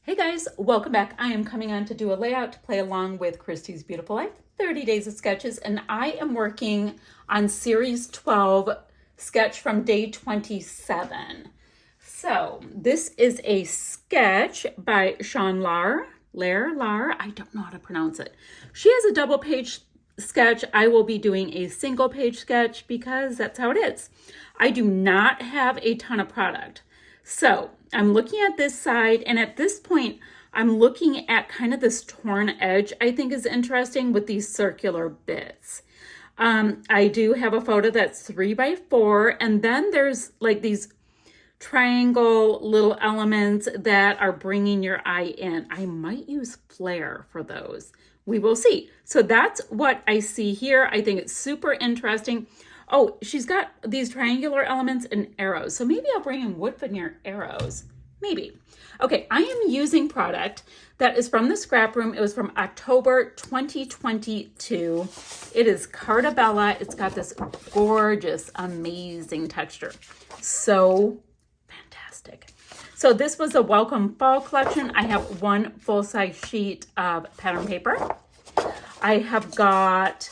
Hey guys, welcome back. I am coming on to do a layout to play along with Christy's Beautiful Life, 30 Days of Sketches, and I am working on Series 12, sketch from day 27. So this is a sketch by Sean Lahr, I don't know how to pronounce it. She has a double page sketch. I will be doing a single page sketch because that's how it is. I do not have a ton of product. So I'm looking at this side, and at this point, I'm looking at kind of this torn edge I think is interesting with these circular bits. I do have a photo that's 3x4, and then there's like these triangle little elements that are bringing your eye in. I might use Flair for those. We will see. So that's what I see here. I think it's super interesting. Oh, she's got these triangular elements and arrows. So maybe I'll bring in wood veneer arrows. Maybe. Okay, I am using product that is from the Scrap Room. It was from October 2022. It is Carta. It's got this gorgeous, amazing texture. So fantastic. So this was a welcome fall collection. I have one full-size sheet of pattern paper. I have got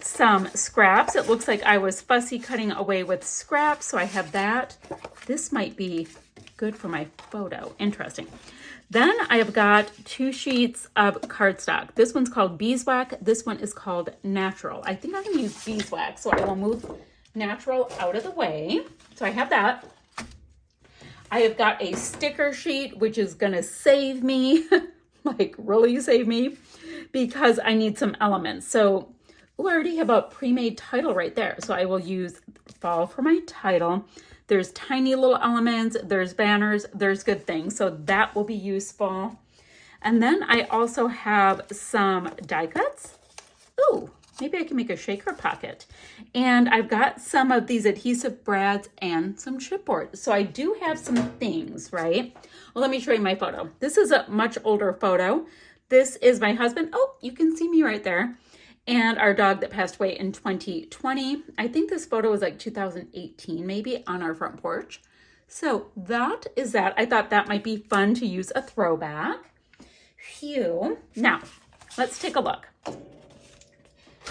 some scraps. It looks like I was fussy cutting away with scraps, so I have that. This might be good for my photo. Interesting. Then I have got 2 sheets of cardstock. This one's called beeswax. This one is called natural. I think I'm going to use beeswax, so I will move natural out of the way. So I have that. I have got a sticker sheet, which is going to save me, like really save me, because I need some elements. So I already have a pre-made title right there. So I will use fall for my title. There's tiny little elements, there's banners, there's good things. So that will be useful. And then I also have some die cuts. Ooh, maybe I can make a shaker pocket. And I've got some of these adhesive brads and some chipboard. So I do have some things, right? Well, let me show you my photo. This is a much older photo. This is my husband. Oh, you can see me right there. And our dog that passed away in 2020. I think this photo was like 2018, maybe, on our front porch. So that is that. I thought that might be fun to use a throwback. Phew. Now, let's take a look.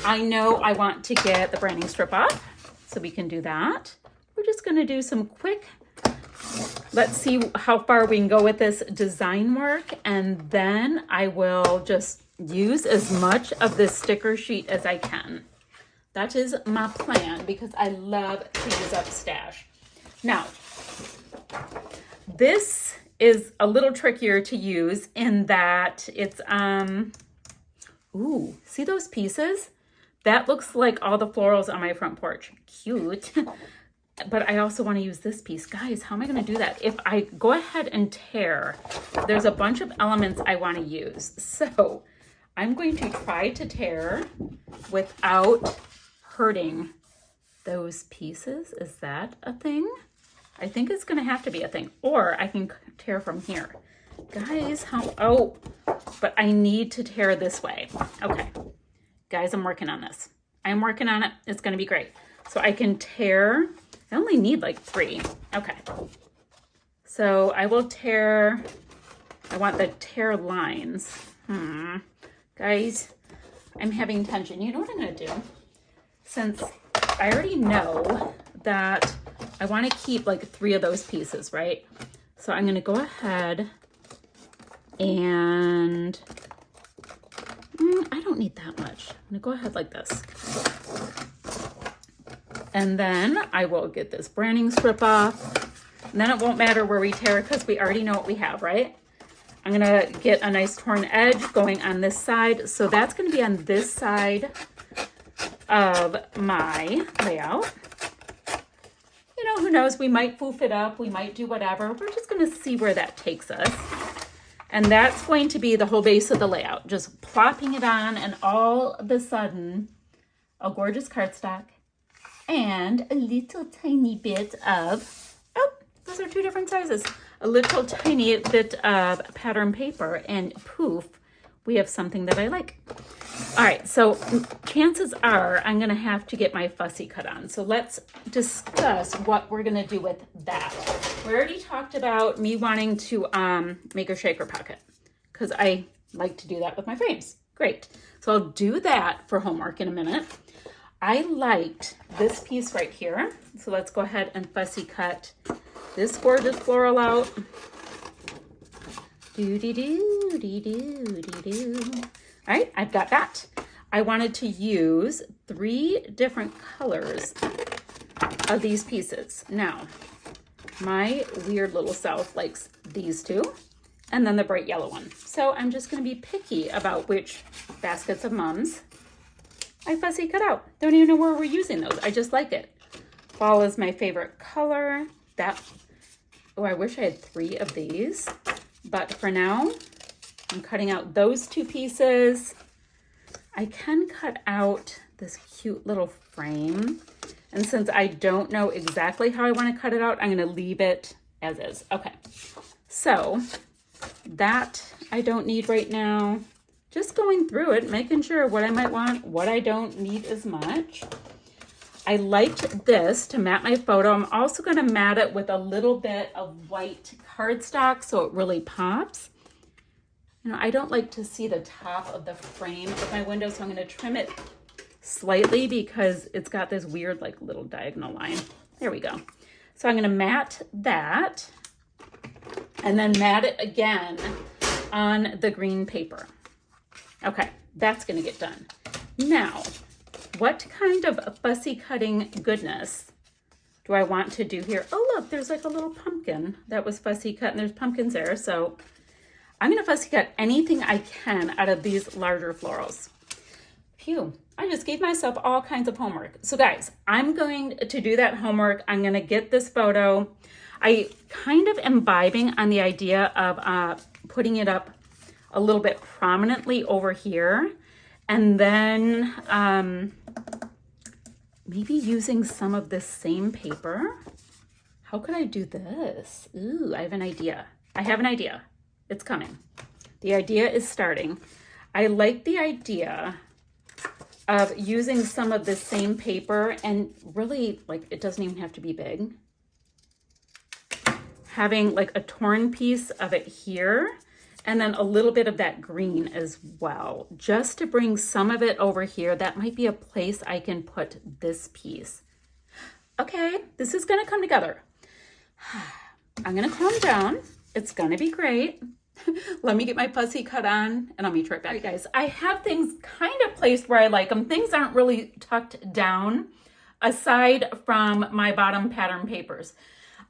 I know I want to get the branding strip off, so we can do that. We're just going to do some quick, let's see how far we can go with this design work, and then I will just use as much of this sticker sheet as I can. That is my plan because I love to use up stash. Now, this is a little trickier to use in that it's, ooh, see those pieces? That looks like all the florals on my front porch. Cute. But I also want to use this piece. Guys, how am I going to do that? If I go ahead and tear, there's a bunch of elements I want to use. So I'm going to try to tear without hurting those pieces. Is that a thing? I think it's going to have to be a thing. Or I can tear from here. Guys, oh, but I need to tear this way. Okay. Guys, I'm working on this. I'm working on it. It's going to be great. So I can tear. I only need like 3. Okay. So I will tear. I want the tear lines. Guys, I'm having tension. You know what I'm going to do? Since I already know that I want to keep like 3 of those pieces, right? So I'm going to go ahead and I don't need that much. I'm going to go ahead like this. And then I will get this branding strip off. And then it won't matter where we tear because we already know what we have, right? I'm going to get a nice torn edge going on this side. So that's going to be on this side of my layout. You know, who knows? We might foof it up. We might do whatever. We're just going to see where that takes us. And that's going to be the whole base of the layout. Just plopping it on, and all of a sudden, a gorgeous cardstock and a little tiny bit of, oh, those are 2 different sizes. A little tiny bit of pattern paper, and poof, we have something that I like. All right, so chances are I'm going to have to get my fussy cut on. So let's discuss what we're going to do with that. We already talked about me wanting to make a shaker pocket because I like to do that with my frames. Great. So I'll do that for homework in a minute. I liked this piece right here. So let's go ahead and fussy cut this gorgeous floral out. Do-de-do. All right, I've got that. I wanted to use 3 different colors of these pieces. Now, my weird little self likes these 2 and then the bright yellow one. So I'm just going to be picky about which baskets of Mums I fussy cut out. Don't even know where we're using those. I just like it. Fall is my favorite color. Oh, I wish I had 3 of these. But for now, I'm cutting out those 2 pieces. I can cut out this cute little frame. And since I don't know exactly how I want to cut it out, I'm going to leave it as is. Okay, so that I don't need right now. Just going through it, making sure what I might want, what I don't need as much. I liked this to mat my photo. I'm also going to mat it with a little bit of white cardstock so it really pops. You know, I don't like to see the top of the frame of my window, so I'm going to trim it slightly because it's got this weird like little diagonal line. There we go. So I'm going to mat that and then mat it again on the green paper. Okay, that's going to get done. Now, what kind of fussy cutting goodness do I want to do here? Oh, look, there's like a little pumpkin that was fussy cut, and there's pumpkins there. So I'm going to fussy cut anything I can out of these larger florals. Phew, I just gave myself all kinds of homework. So guys, I'm going to do that homework. I'm going to get this photo. I kind of imbibing on the idea of putting it up a little bit prominently over here. And then maybe using some of this same paper. How could I do this? Ooh, I have an idea. I have an idea. It's coming. The idea is starting. I like the idea of using some of the same paper and really, like, it doesn't even have to be big. Having like a torn piece of it here and then a little bit of that green as well, just to bring some of it over here. That might be a place I can put this piece. Okay, this is gonna come together. I'm gonna calm down. It's gonna be great. Let me get my fussy cut on and I'll meet you right back. All right, guys, I have things kind of placed where I like them. Things aren't really tucked down aside from my bottom pattern papers.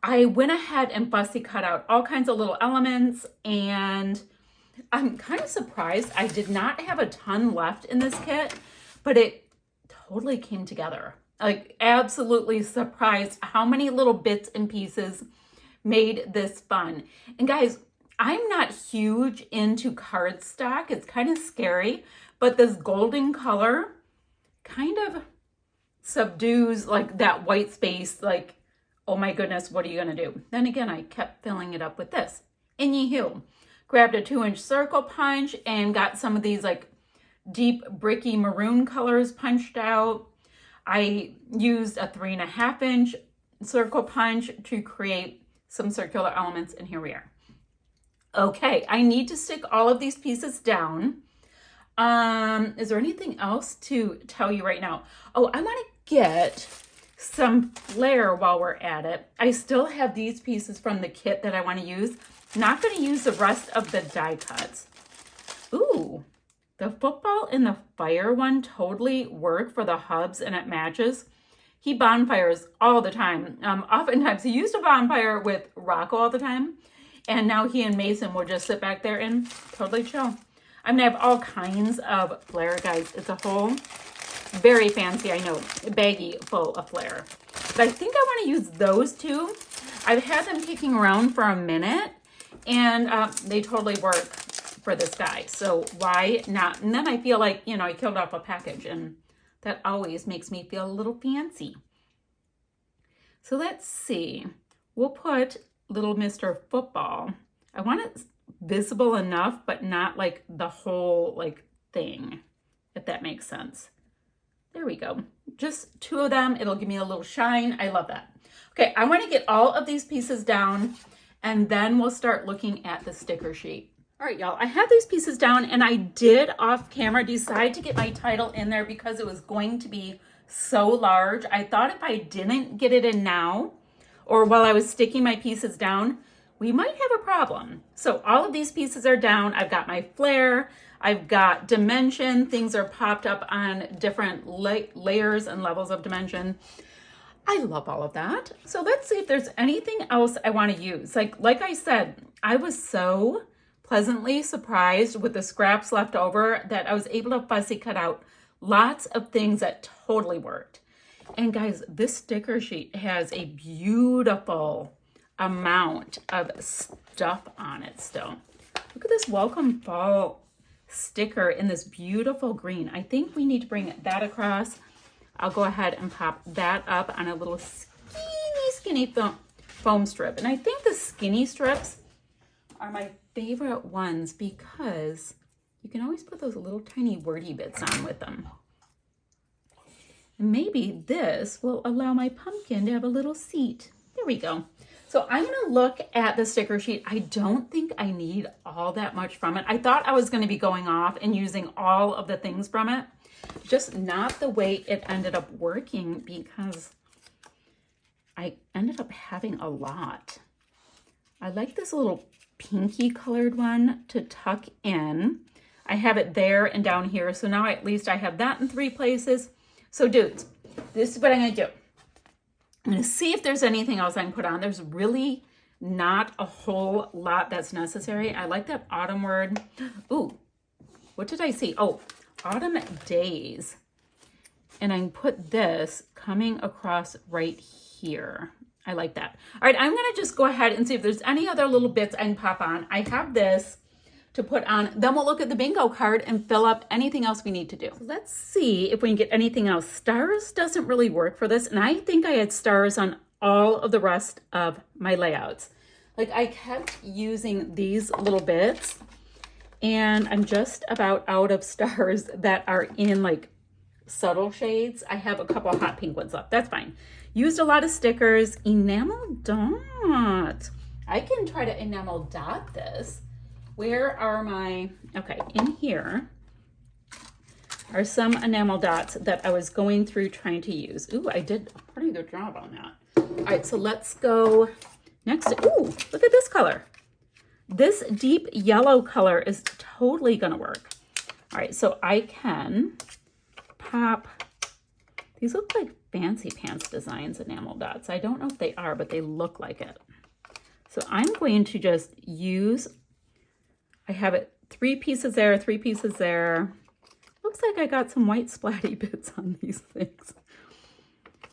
I went ahead and fussy cut out all kinds of little elements, and I'm kind of surprised. I did not have a ton left in this kit, but it totally came together. Like, absolutely surprised how many little bits and pieces made this fun. And guys, I'm not huge into cardstock. It's kind of scary, but this golden color kind of subdues like that white space, like, oh my goodness, what are you gonna do? Then again, I kept filling it up with this. And yee-hoo. Grabbed a 2-inch circle punch and got some of these like deep bricky maroon colors punched out. I used a 3.5-inch circle punch to create some circular elements, and here we are. Okay, I need to stick all of these pieces down. Is there anything else to tell you right now? Oh, I wanna get some flair while we're at it. I still have these pieces from the kit that I want to use. Not going to use the rest of the die cuts. Ooh, the football and the fire one totally work for the hubs, and it matches. He bonfires all the time. Oftentimes he used to bonfire with Rocco all the time, and now he and Mason will just sit back there and totally chill. I'm gonna have all kinds of flair, guys. It's a whole very fancy, I know, baggie full of flair. But I think I want to use those 2. I've had them kicking around for a minute, and they totally work for this guy. So why not? And then I feel like, you know, I killed off a package, and that always makes me feel a little fancy. So let's see. We'll put little Mr. Football. I want it visible enough, but not like the whole like thing, if that makes sense. There we go. just 2 of them. It'll give me a little shine. I love that. Okay, I want to get all of these pieces down and then we'll start looking at the sticker sheet. All right, y'all, I have these pieces down and I did off camera decide to get my title in there because it was going to be so large. I thought if I didn't get it in now or while I was sticking my pieces down, we might have a problem. So all of these pieces are down. I've got my flare, I've got dimension, things are popped up on different layers and levels of dimension. I love all of that. So let's see if there's anything else I want to use. Like I said, I was so pleasantly surprised with the scraps left over that I was able to fussy cut out lots of things that totally worked. And guys, this sticker sheet has a beautiful amount of stuff on it still. Look at this welcome fall sticker in this beautiful green. I think we need to bring that across. I'll go ahead and pop that up on a little skinny foam strip. And I think the skinny strips are my favorite ones because you can always put those little tiny wordy bits on with them. And maybe this will allow my pumpkin to have a little seat. There we go. So I'm going to look at the sticker sheet. I don't think I need all that much from it. I thought I was going to be going off and using all of the things from it. Just not the way it ended up working because I ended up having a lot. I like this little pinky colored one to tuck in. I have it there and down here. So now at least I have that in 3 places. So dudes, this is what I'm going to do. I'm going to see if there's anything else I can put on. There's really not a whole lot that's necessary. I like that autumn word. Ooh, what did I see? Oh, autumn days. And I can put this coming across right here. I like that. All right, I'm going to just go ahead and see if there's any other little bits I can pop on. I have this to put on. Then we'll look at the bingo card and fill up anything else we need to do. So let's see if we can get anything else. Stars doesn't really work for this. And I think I had stars on all of the rest of my layouts. Like I kept using these little bits and I'm just about out of stars that are in like subtle shades. I have a couple of hot pink ones left. That's fine. Used a lot of stickers. Enamel dot. I can try to enamel dot this. Where are my, okay, in here are some enamel dots that I was going through trying to use. Ooh, I did a pretty good job on that. All right, so let's go next. Ooh, look at this color. This deep yellow color is totally gonna work. All right, so I can pop, these look like fancy pants designs enamel dots. I don't know if they are, but they look like it. So I'm going to just use, I have it 3 pieces there, 3 pieces there. Looks like I got some white splatty bits on these things.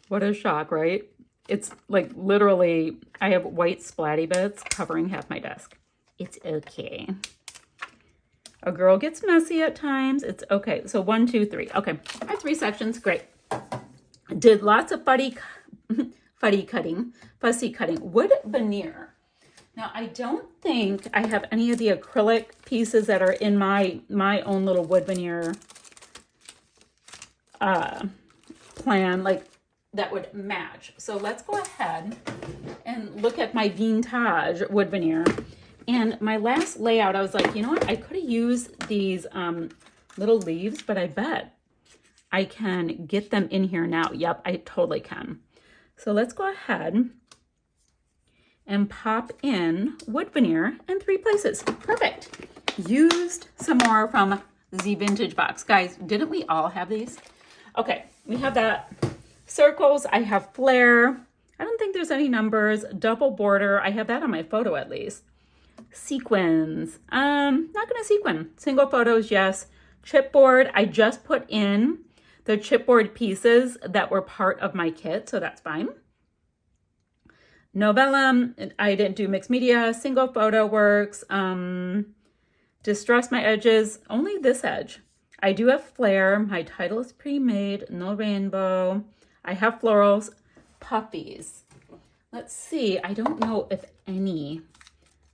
What a shock, right? It's like literally, I have white splatty bits covering half my desk. It's okay. A girl gets messy at times. It's okay. So 1, 2, 3. Okay, I have 3 sections. Great. Did lots of fussy cutting, wood veneer. Now, I don't think I have any of the acrylic pieces that are in my own little wood veneer plan, like that would match. So let's go ahead and look at my vintage wood veneer. And my last layout, I was like, you know what? I could have used these little leaves, but I bet I can get them in here now. Yep, I totally can. So let's go ahead and pop in wood veneer in 3 places. Perfect. Used some more from the vintage box. Guys, didn't we all have these? Okay, we have that. Circles, I have flare. I don't think there's any numbers. Double border, I have that on my photo at least. Sequins, not gonna sequin. Single photos, yes. Chipboard, I just put in the chipboard pieces that were part of my kit, so that's fine. Novella, I didn't do mixed media. Single photo works. Distress my edges, only this edge. I do have flare. My title is pre-made, no rainbow. I have florals, puffies. Let's see, I don't know if any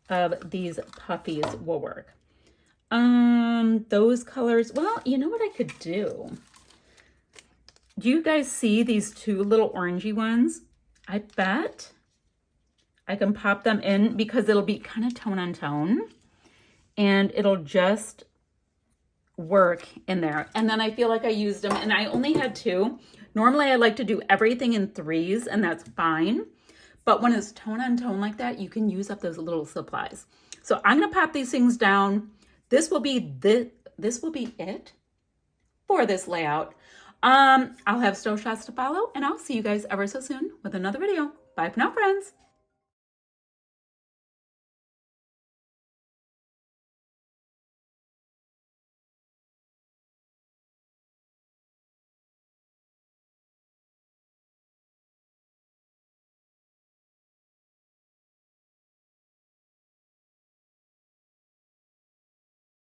of these puffies will work. Those colors, well, you know what I could do? Do you guys see these two little orangey ones? I bet I can pop them in because it'll be kind of tone on tone and it'll just work in there. And then I feel like I used them and I only had two. Normally I like to do everything in threes and that's fine. But when it's tone on tone like that, you can use up those little supplies. So I'm gonna pop these things down. This will be it for this layout. I'll have still shots to follow and I'll see you guys ever so soon with another video. Bye for now, friends.